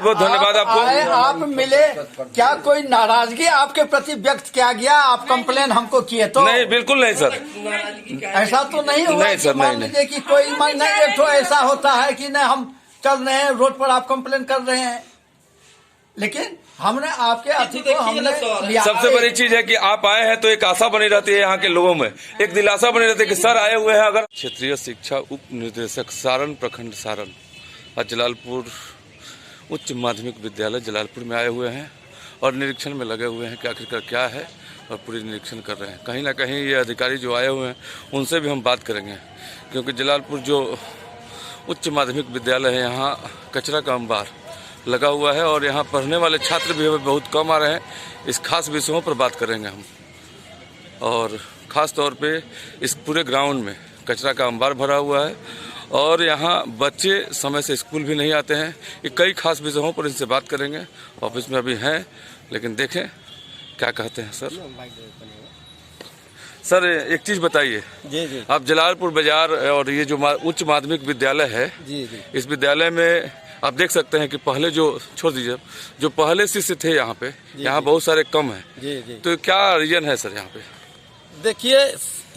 बहुत धन्यवाद आपको। आप मिले, क्या कोई नाराजगी आपके प्रति व्यक्त किया गया? आप कंप्लेन हमको किए तो? नहीं, बिल्कुल नहीं सर, ऐसा तो नहीं हुआ? नहीं सर, मान लीजिए कि कोई नहीं, एक तो ऐसा होता है कि नहीं हम चल रहे हैं रोड पर, आप कंप्लेन कर रहे हैं, लेकिन हमने आपके अतिथि को हमने सबसे बड़ी चीज है कि आप आए हैं तो एक आशा बनी रहती है यहाँ के लोगों में, एक दिलासा बनी रहती है कि सर आए हुए हैं। अगर क्षेत्रीय शिक्षा उप निर्देशक सारण प्रखंड सारण और जलालपुर उच्च माध्यमिक विद्यालय जलालपुर में आए हुए हैं और निरीक्षण में लगे हुए हैं कि आखिरकार क्या है, और पूरी निरीक्षण कर रहे हैं। कहीं ना कहीं ये अधिकारी जो आए हुए हैं उनसे भी हम बात करेंगे, क्योंकि जलालपुर जो उच्च माध्यमिक विद्यालय है यहाँ कचरा का अंबार लगा हुआ है और यहाँ पढ़ने वाले छात्र भी बहुत कम आ रहे हैं। इस खास विषयों पर बात करेंगे हम, और ख़ास तौर पे इस पूरे ग्राउंड में कचरा का अंबार भरा हुआ है और यहाँ बच्चे समय से स्कूल भी नहीं आते हैं। ये कई खास विषयों पर इनसे बात करेंगे। ऑफिस में अभी हैं, लेकिन देखें क्या कहते हैं। सर एक चीज़ बताइए जी, आप जलालपुर बाजार और ये जो उच्च माध्यमिक विद्यालय है जी, इस विद्यालय में आप देख सकते हैं कि पहले जो छोड़ दीजिए, जो पहले शिष्य थे यहाँ पे, यहाँ बहुत सारे कम हैं। जी। तो क्या रीजन है सर यहाँ पे? देखिए,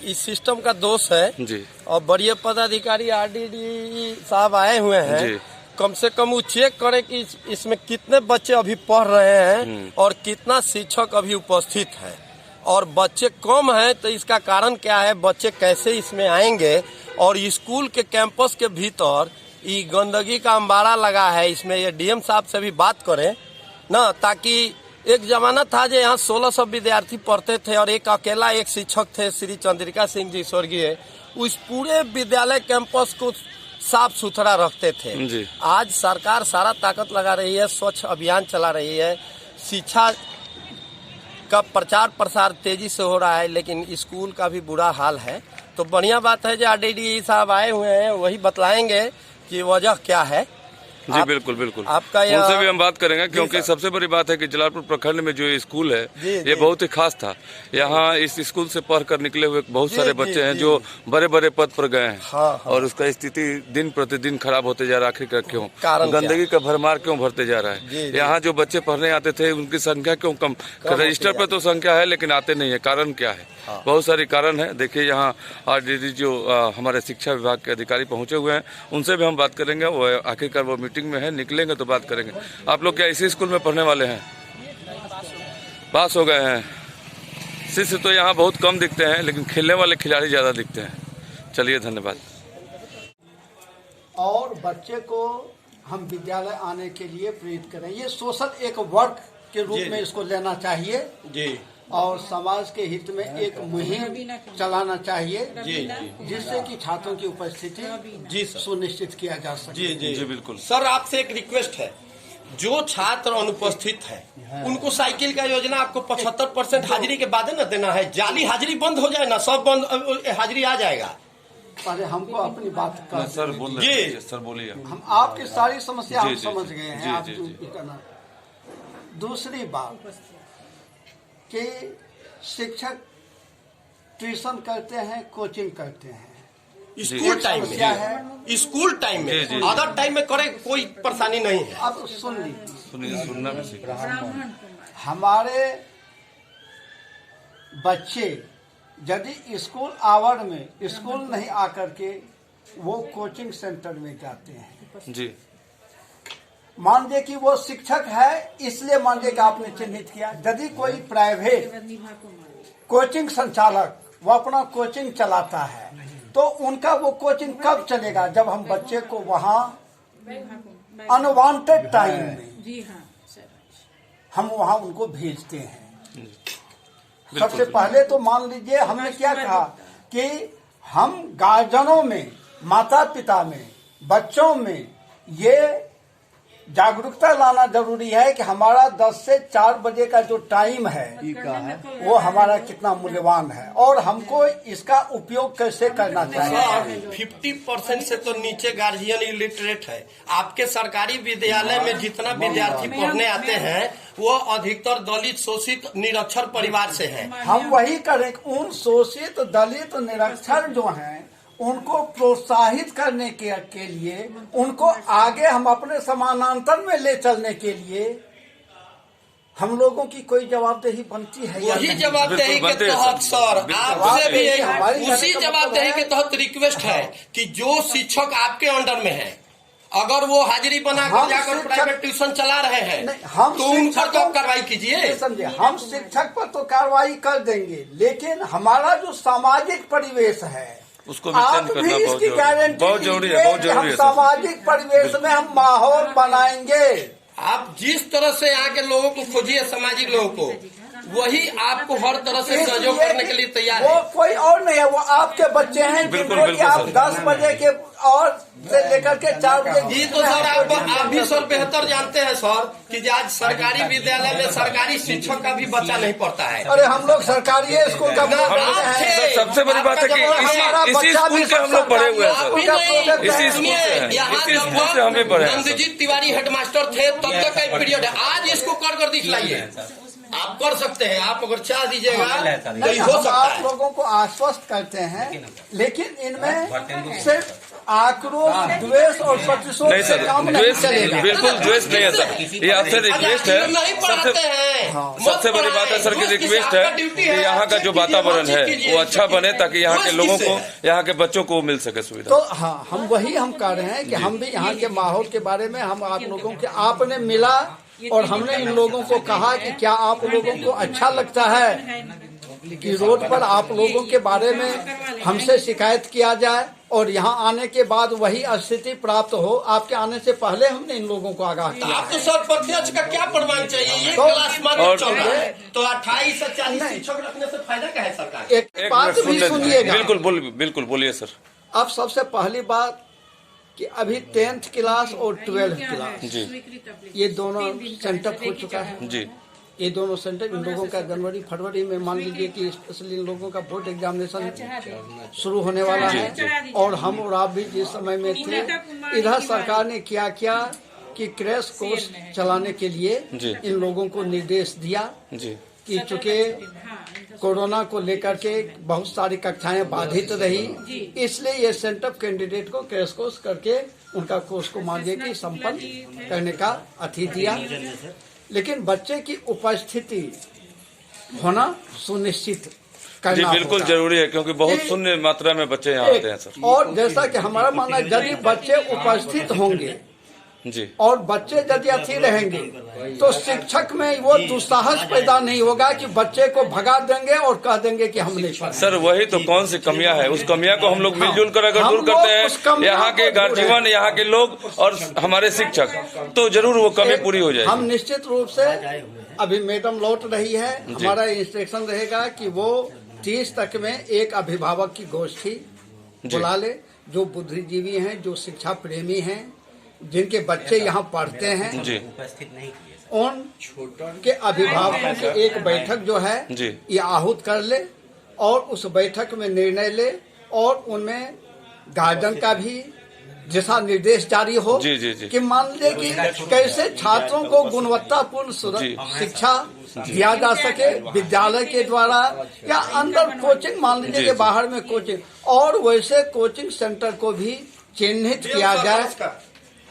इस सिस्टम का दोष है जी, और बड़े पदाधिकारी आरडीडी साहब आए हुए हैं जी। कम से कम वो चेक करें कि इसमें कितने बच्चे अभी पढ़ रहे हैं और कितना शिक्षक अभी उपस्थित है, और बच्चे कम हैं तो इसका कारण क्या है, बच्चे कैसे इसमें आएंगे। और स्कूल के कैंपस के भीतर ये गंदगी का अंबारा लगा है, इसमें ये डीएम साहब से भी बात करें ना, ताकि एक जमाना था जो यहाँ 1600 विद्यार्थी पढ़ते थे और एक अकेला एक शिक्षक थे श्री चंद्रिका सिंह जी स्वर्गीय, उस पूरे विद्यालय कैंपस को साफ सुथरा रखते थे। जी। आज सरकार सारा ताकत लगा रही है, स्वच्छ अभियान चला रही है, शिक्षा का प्रचार प्रसार तेजी से हो रहा है, लेकिन स्कूल का भी बुरा हाल है। तो बढ़िया बात है जो आरडीडी साहब आए हुए हैं, वही बतलाएंगे कि वजह क्या है। जी बिल्कुल बिल्कुल, आपका उनसे भी हम बात करेंगे, क्योंकि सबसे बड़ी बात है कि जलालपुर प्रखंड में जो स्कूल है ये बहुत ही खास था। यहाँ इस स्कूल से पढ़कर निकले हुए बहुत सारे बच्चे हैं जो बड़े बड़े पद पर गए हैं। हाँ। और उसका स्थिति दिन प्रतिदिन खराब होते जा रहा है। आखिरकार क्यों? कारण गंदगी का भरमार क्यों भरते जा रहा है? यहाँ जो बच्चे पढ़ने आते थे उनकी संख्या क्यों कम? रजिस्टर पे तो संख्या है लेकिन आते नहीं है, कारण क्या है? बहुत सारे कारण है। देखिए यहाँ आरडीडी जो हमारे शिक्षा विभाग के अधिकारी पहुंचे हुए हैं, उनसे भी हम बात करेंगे। वो आखिरकार वो मीटिंग में है, निकलेंगे तो बात करेंगे। आप लोग क्या इसी स्कूल में पढ़ने वाले हैं? पास हो गए हैं। शिष्य तो यहाँ बहुत कम दिखते हैं, लेकिन खेलने वाले खिलाड़ी ज्यादा दिखते हैं। चलिए, धन्यवाद। और बच्चे को हम विद्यालय आने के लिए प्रेरित करें। ये सोशल एक वर्क के रूप में इसको लेना चाहिए जी, और समाज के हित में एक मुहिम चलाना चाहिए जिससे कि छात्रों की उपस्थिति सुनिश्चित किया जा सके। जी बिल्कुल। सर, आपसे एक रिक्वेस्ट है, जो छात्र अनुपस्थित है उनको साइकिल का योजना आपको 75% हाजिरी के बाद न देना है। जाली हाजिरी बंद हो जाए ना, सब बंद हाजिरी आ जाएगा। अरे हमको अपनी बात कर सर बोल जी, सर बोलिए। हम आपकी सारी समस्या हम समझ गए हैं। आप करना। दूसरी बात कि शिक्षक ट्यूशन करते हैं, कोचिंग करते हैं, स्कूल टाइम में, स्कूल टाइम में, अदर टाइम में करे कोई परेशानी नहीं है। अब सुन लीजिए, सुनना भी सीख। हमारे बच्चे यदि स्कूल आवर में स्कूल नहीं आकर के वो कोचिंग सेंटर में जाते हैं जी, मान लीजिए कि वो शिक्षक है, इसलिए मान लीजिए कि आपने चिन्हित किया। यदि कोई प्राइवेट कोचिंग संचालक वो अपना कोचिंग चलाता है, तो उनका वो कोचिंग कब चलेगा? जब हम बच्चे को वहाँ अनवांटेड टाइम में हम वहाँ उनको भेजते हैं। सबसे पहले तो मान लीजिए हमने क्या कहा कि हम गार्जियनों में, माता पिता में, बच्चों में ये जागरूकता लाना जरूरी है कि हमारा 10 से 4 बजे का जो टाइम है वो हमारा कितना मूल्यवान है और हमको इसका उपयोग कैसे करना चाहिए। 50% से तो नीचे गार्जियन इलिटरेट है। आपके सरकारी विद्यालय में जितना विद्यार्थी पढ़ने आते हैं वो अधिकतर दलित, शोषित, निरक्षर परिवार से है। हम वही करें, उन शोषित, दलित, निरक्षर जो हैं उनको प्रोत्साहित करने के लिए, उनको आगे हम अपने समानांतर में ले चलने के लिए हम लोगों की कोई जवाबदेही बनती है? वही जवाबदेही के तहत सर आपसे भी उसी जवाबदेही के तहत रिक्वेस्ट है कि जो शिक्षक आपके अंडर में है, अगर वो हाजिरी बनाकर जाकर प्राइवेट ट्यूशन चला रहे हैं तो उन पर तो कार्रवाई कीजिए। समझे, हम शिक्षक पर तो कार्रवाई कर देंगे, लेकिन हमारा जो सामाजिक परिवेश है उसको भी चेंज करना इसकी गारंटी बहुत जरूरी है, बहुत जरूरी है। सामाजिक परिवेश में हम माहौल बनाएंगे। आप जिस तरह से यहाँ के लोगों को खोजिए, सामाजिक लोगों को, वही आपको हर तरह से सहयोग करने के लिए तैयार है। वो कोई और नहीं है, वो आपके बच्चे हैं जिनको कि आप 10 बजे के और से लेकर के 4 बजे। जी तो सर आप भी सर बेहतर जानते हैं सर कि आज सरकारी विद्यालय में सरकारी शिक्षक का भी बच्चा नहीं पढ़ता है। अरे हम लोग सरकारी स्कूल का सबसे बड़ी बात है कि इसी स्कूल से हम लोग पढ़े हुए हैं। इसी स्कूल से हमें पढ़े। नंदजीत तिवारी हेडमास्टर थे, तब तक का पीरियड है, आज इसको कर दिखलाइए। आप कर सकते हैं, आप अगर चाह दीजिएगा तो हो सकता है। आप लोगों को आश्वस्त करते हैं, लेकिन इनमें सिर्फ आक्रोश, द्वेष और प्रतिशोध नहीं सर, बिल्कुल द्वेष नहीं है सर, ये आपसे रिक्वेस्ट है। सबसे बड़ी बात है सर की रिक्वेस्ट है कि यहाँ का जो वातावरण है वो अच्छा बने, ताकि यहाँ के लोगों को, यहाँ के बच्चों को मिल सके सुविधा। तो हाँ, हम कह रहे हैं कि हम भी यहाँ के माहौल के बारे में हम आप लोगों के, आपने मिला और हमने इन लोगों को कहा कि क्या आप लोगों को अच्छा लगता है कि रोड पर आप लोगों के बारे में हमसे शिकायत किया जाए और यहाँ आने के बाद वही स्थिति प्राप्त हो। आपके आने से पहले हमने इन लोगों को आगाह किया। आप तो सर प्रत्यक्ष का क्या प्रमाण चाहिए? ये क्लास मार्क चल रहा है तो 28 से 40 शिक्षक रखने से फायदा क्या है सरकार? एक बात भी सुनिएगा। बिल्कुल बोलिए सर। अब सबसे पहली बात कि अभी 10th क्लास और 12th क्लास जी, ये दोनों सेंटर खुल चुका है जी। ये दोनों सेंटर इन लोगों का जनवरी फरवरी में मान लीजिए कि स्पेशली इन लोगों का बोर्ड एग्जामिनेशन शुरू होने वाला है। और हम और आप भी जिस समय में थे, इधर सरकार ने क्या किया कि क्रैश कोर्स चलाने के लिए इन लोगों को निर्देश दिया कि चूंकि कोरोना को लेकर के बहुत सारी कक्षाएं बाधित रही, इसलिए ये सेंटर कैंडिडेट को क्रैश कोर्स करके उनका कोर्स को मान लीजिए कि संपन्न करने का अति दिया। लेकिन बच्चे की उपस्थिति होना सुनिश्चित करना बिल्कुल जरूरी है, क्योंकि बहुत शून्य मात्रा में बच्चे यहाँ आते हैं सर। और जैसा कि हमारा मानना है, यदि बच्चे उपस्थित होंगे जी और बच्चे यदि अच्छी रहेंगे तो शिक्षक में वो दुस्साहस पैदा नहीं होगा कि बच्चे को भगा देंगे और कह देंगे कि हम नहीं पढ़ा। सर वही तो कौन सी कमियां है, उस कमियां को हम लोग मिलजुल कर अगर दूर करते हैं, यहाँ के गार्जियन, यहाँ के लोग और हमारे शिक्षक, तो जरूर वो कमी पूरी हो जाएगी। हम निश्चित रूप से, अभी मैडम लौट रही है, हमारा इंस्ट्रक्शन रहेगा कि वो 30 तक में एक अभिभावक की गोष्ठी बुला ले, जो बुद्धिजीवी हैं, जो शिक्षा प्रेमी हैं, जिनके बच्चे यहाँ पढ़ते हैं, उन के अभिभावकों की एक बैठक जो है ये आहूत कर ले और उस बैठक में निर्णय ले और उनमें गार्जियन का भी दिशा निर्देश जारी हो कि मान ले कि कैसे छात्रों को गुणवत्तापूर्ण शिक्षा दिया जा सके विद्यालय के द्वारा या अंदर कोचिंग, मान लीजिए कि बाहर में कोचिंग, और वैसे कोचिंग सेंटर को भी चिन्हित किया जाए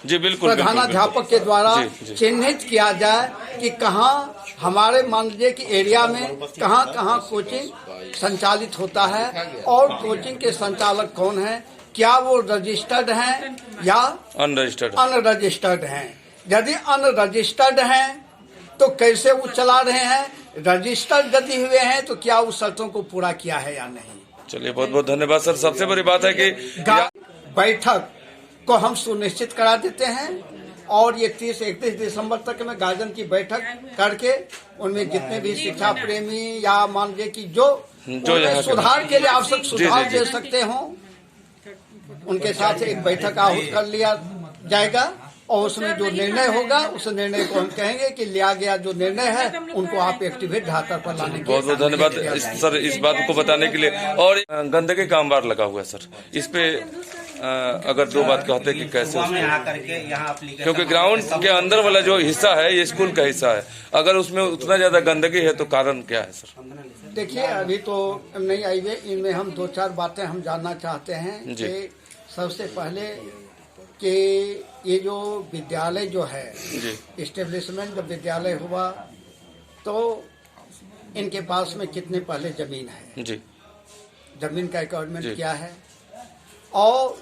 जी। बिल्कुल प्रधानाध्यापक के द्वारा चिन्हित किया जाए कि कहाँ हमारे मान लीजिए कि एरिया में कहाँ कोचिंग संचालित होता है और कोचिंग के संचालक कौन है, क्या वो रजिस्टर्ड हैं या अनरजिस्टर्ड हैं। यदि अनरजिस्टर्ड हैं तो कैसे वो चला रहे हैं, रजिस्टर्ड यदि हुए हैं तो क्या उस शर्तों को पूरा किया है या नहीं। चलिए बहुत बहुत धन्यवाद सर। सबसे बड़ी बात है कि बैठक को हम सुनिश्चित करा देते हैं और ये 30-31 दिसंबर तक में गार्जियन की बैठक करके उनमें जितने भी शिक्षा प्रेमी या मान लीजिए कि जो सुधार के लिए आवश्यक सुधार दे सकते हों, उनके साथ एक बैठक आहूत कर लिया जाएगा और उसमें जो निर्णय होगा उस निर्णय को हम कहेंगे कि लिया गया जो निर्णय है उनको आप एक्टिवेट धातर पर लाने के लिए। बहुत बहुत धन्यवाद सर इस बात को बताने के लिए। और गंदगी का अंबार लगा हुआ है सर, इस पे अगर दो बात कहते कि कैसे में आकर के यहाँ application क्योंकि ग्राउंड के अंदर वाला जो हिस्सा है ये स्कूल का हिस्सा है, अगर उसमें उतना ज्यादा गंदगी है तो कारण क्या है सर? देखिए अभी तो नहीं आई है, इनमें हम दो चार बातें हम जानना चाहते हैं जी। कि सबसे पहले कि ये जो विद्यालय जो है जी इस्टेब्लिशमेंट जब विद्यालय हुआ तो इनके पास में कितने पहले जमीन है, जी जमीन का रिक्वायरमेंट जी। क्या है, और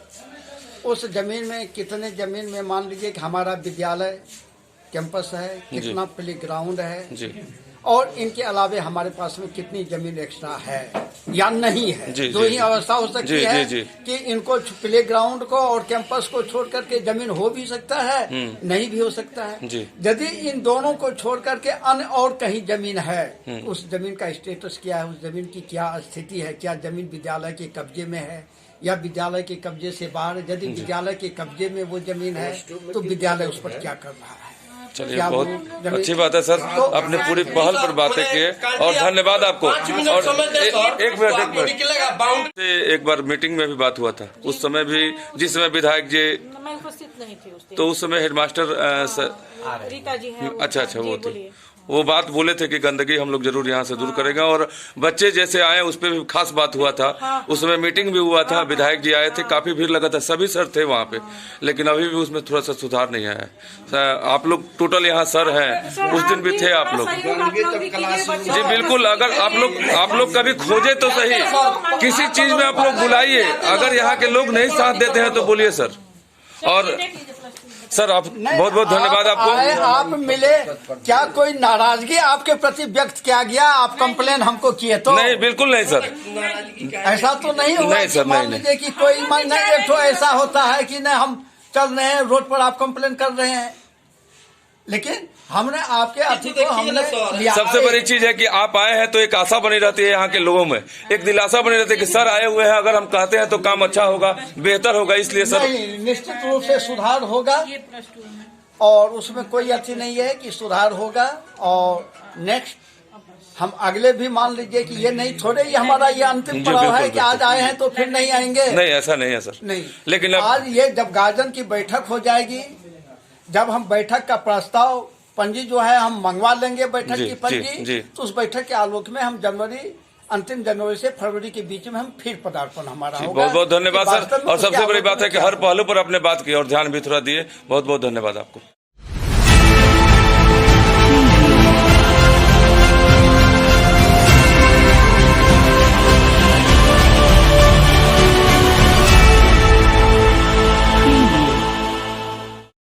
उस जमीन में कितने जमीन में मान लीजिए कि हमारा विद्यालय कैंपस है, कितना प्ले ग्राउंड है जी और इनके अलावे हमारे पास में कितनी जमीन एक्स्ट्रा है या नहीं है। जी, दो जी, ही जी। अवस्था हो सकती जी, है जी, जी। कि इनको प्ले ग्राउंड को और कैंपस को छोड़ करके जमीन हो भी सकता है, नहीं भी हो सकता है। जी। यदि इन दोनों को छोड़ करके अन्य और कहीं जमीन है, उस जमीन का स्टेटस क्या है, उस जमीन की क्या स्थिति है, क्या जमीन विद्यालय के कब्जे में है या विद्यालय के कब्जे से बाहर। यदि विद्यालय के कब्जे में वो जमीन है तो विद्यालय उस पर क्या कर रहा है। चलिए क्या बहुत वो जमीन- अच्छी बात है सर, आपने पूरी पहल पर बातें की है और धन्यवाद आपको। और एक मिनट एक बार मीटिंग में भी बात हुआ था, उस समय भी जिस समय विधायक जी मैं उपस्थित नहीं थी उस दिन। तो उस समय हेडमास्टर रीता जी हैं। अच्छा जी, वो थे, बोलिए। वो बात बोले थे कि गंदगी हम लोग जरूर यहाँ से दूर करेंगे और बच्चे जैसे आए उस पर भी खास बात हुआ था। उस समय मीटिंग भी हुआ था, विधायक जी आए थे, काफी भीड़ लगा था, सभी सर थे वहाँ पे, लेकिन अभी भी उसमें थोड़ा सा सुधार नहीं आया है। आप लोग टोटल यहाँ सर हैं, उस दिन भी थे आप लोग। जी बिल्कुल, अगर आप लोग कभी खोजे तो सही, किसी चीज में आप लोग बुलाइए, अगर यहाँ के लोग नहीं साथ देते हैं तो बोलिए सर। और सर आप बहुत बहुत धन्यवाद आए, आपको। आप मिले, क्या कोई नाराजगी आपके प्रति व्यक्त किया गया? आप कंप्लेन हमको किए तो नहीं बिल्कुल नहीं सर, ऐसा तो नहीं हुआ नहीं कि सर, मान नहीं, लीजिए कि कोई नहीं, एक तो ऐसा होता है कि नहीं हम चल रहे हैं रोड पर, आप कंप्लेन कर रहे हैं, लेकिन हमने आपके अति को हमने लिया। सबसे बड़ी चीज है कि आप आए हैं तो एक आशा बनी रहती है यहाँ के लोगों में, एक दिलासा बनी रहती है कि सर आए हुए हैं, अगर हम कहते हैं तो काम अच्छा होगा, बेहतर होगा, इसलिए सर नहीं, निश्चित रूप से सुधार होगा और उसमें कोई अति नहीं है कि सुधार होगा। और नेक्स्ट हम अगले भी मान लीजिए कि ये नहीं थोड़े ये हमारा ये अंतिम जी, पड़ाव है बिल्कुल, कि आज आए हैं तो फिर नहीं आएंगे, नहीं ऐसा नहीं है सर। नहीं। लेकिन आज ये जब गार्जियन की बैठक हो जाएगी, जब हम बैठक का प्रस्ताव पंजी जो है हम मंगवा लेंगे बैठक जी, की पंजी, जी। तो उस बैठक के आलोक में हम अंतिम जनवरी से फरवरी के बीच में हम फिर पदार्पण हमारा होगा। बहुत बहुत धन्यवाद कि सर। वास्तव में और सबसे उसके बड़ी बात है आलोक कि में हर पहलू पर आपने बात की और ध्यान भी थोड़ा दिए, बहुत बहुत धन्यवाद आपको।